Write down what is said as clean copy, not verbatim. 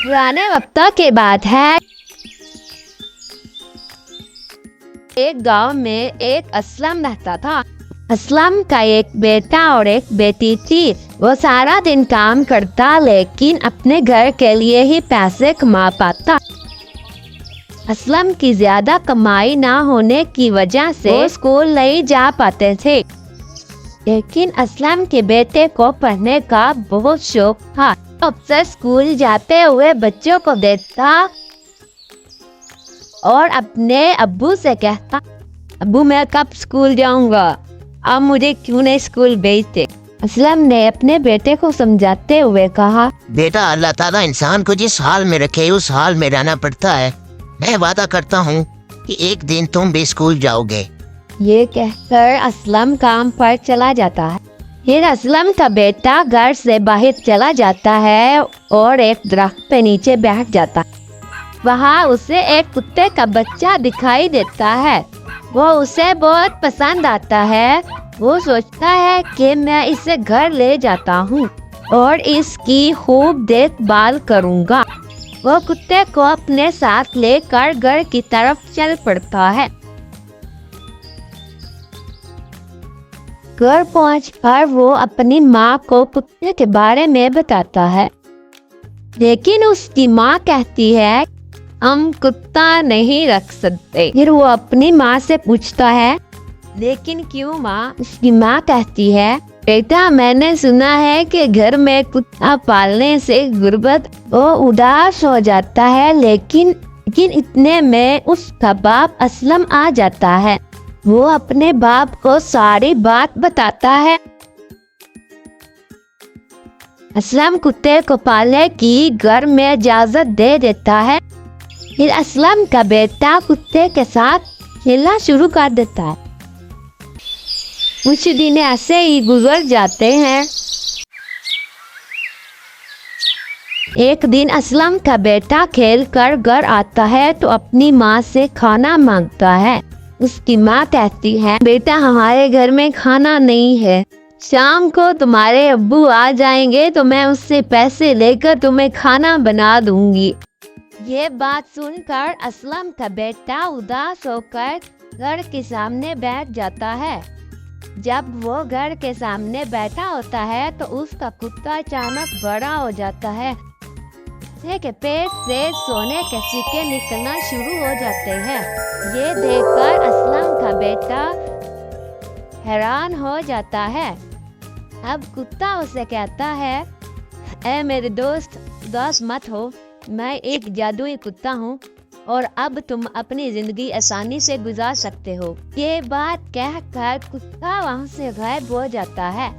पुराने वक्तों की बात है। एक गांव में एक असलम रहता था। असलम का एक बेटा और एक बेटी थी। वो सारा दिन काम करता लेकिन अपने घर के लिए ही पैसे कमा पाता। असलम की ज्यादा कमाई ना होने की वजह से वो स्कूल नहीं जा पाते थे, लेकिन असलम के बेटे को पढ़ने का बहुत शौक था। अक्सर स्कूल जाते हुए बच्चों को देखता और अपने अब्बू से कहता, अब्बू मैं कब स्कूल जाऊंगा, अब मुझे क्यों नहीं स्कूल भेजते। असलम ने अपने बेटे को समझाते हुए कहा, बेटा अल्लाह ताला इंसान को जिस हाल में रखे उस हाल में रहना पड़ता है। मैं वादा करता हूँ कि एक दिन तुम भी स्कूल जाओगे। ये कहकर असलम काम पर चला जाता है। फिर असलम का बेटा घर से बाहर चला जाता है और एक दरख्त पे नीचे बैठ जाता है। वहाँ उसे एक कुत्ते का बच्चा दिखाई देता है। वो उसे बहुत पसंद आता है। वो सोचता है कि मैं इसे घर ले जाता हूँ और इसकी खूब देखभाल करूँगा। वो कुत्ते को अपने साथ लेकर घर की तरफ चल पड़ता है। घर पहुंचकर वो अपनी माँ को कुत्ते के बारे में बताता है, लेकिन उसकी माँ कहती है हम कुत्ता नहीं रख सकते। फिर वो अपनी माँ से पूछता है, लेकिन क्यों माँ? उसकी माँ कहती है, बेटा मैंने सुना है कि घर में कुत्ता पालने से गुर्बत वो उदास हो जाता है। लेकिन इतने में उसका बाप असलम आ जाता है। वो अपने बाप को सारी बात बताता है। असलम कुत्ते को पालने की घर में इजाजत दे देता है। फिर असलम का बेटा कुत्ते के साथ खेलना शुरू कर देता है। कुछ दिन ऐसे ही गुजर जाते हैं। एक दिन असलम का बेटा खेल कर घर आता है तो अपनी माँ से खाना मांगता है। उसकी माँ कहती है, बेटा हमारे घर में खाना नहीं है। शाम को तुम्हारे अब्बू आ जाएंगे तो मैं उससे पैसे लेकर तुम्हें खाना बना दूंगी। ये बात सुनकर असलम का बेटा उदास होकर घर के सामने बैठ जाता है। जब वो घर के सामने बैठा होता है तो उसका कुत्ता अचानक बड़ा हो जाता है। के पेट से सोने के सिक्के निकलना शुरू हो जाते हैं। ये देखकर असलम का बेटा हैरान हो जाता है। अब कुत्ता उसे कहता है, ऐ मेरे दोस्त उदास मत हो, मैं एक जादुई कुत्ता हूँ और अब तुम अपनी जिंदगी आसानी से गुजार सकते हो। ये बात कहकर कुत्ता वहाँ से गायब हो जाता है।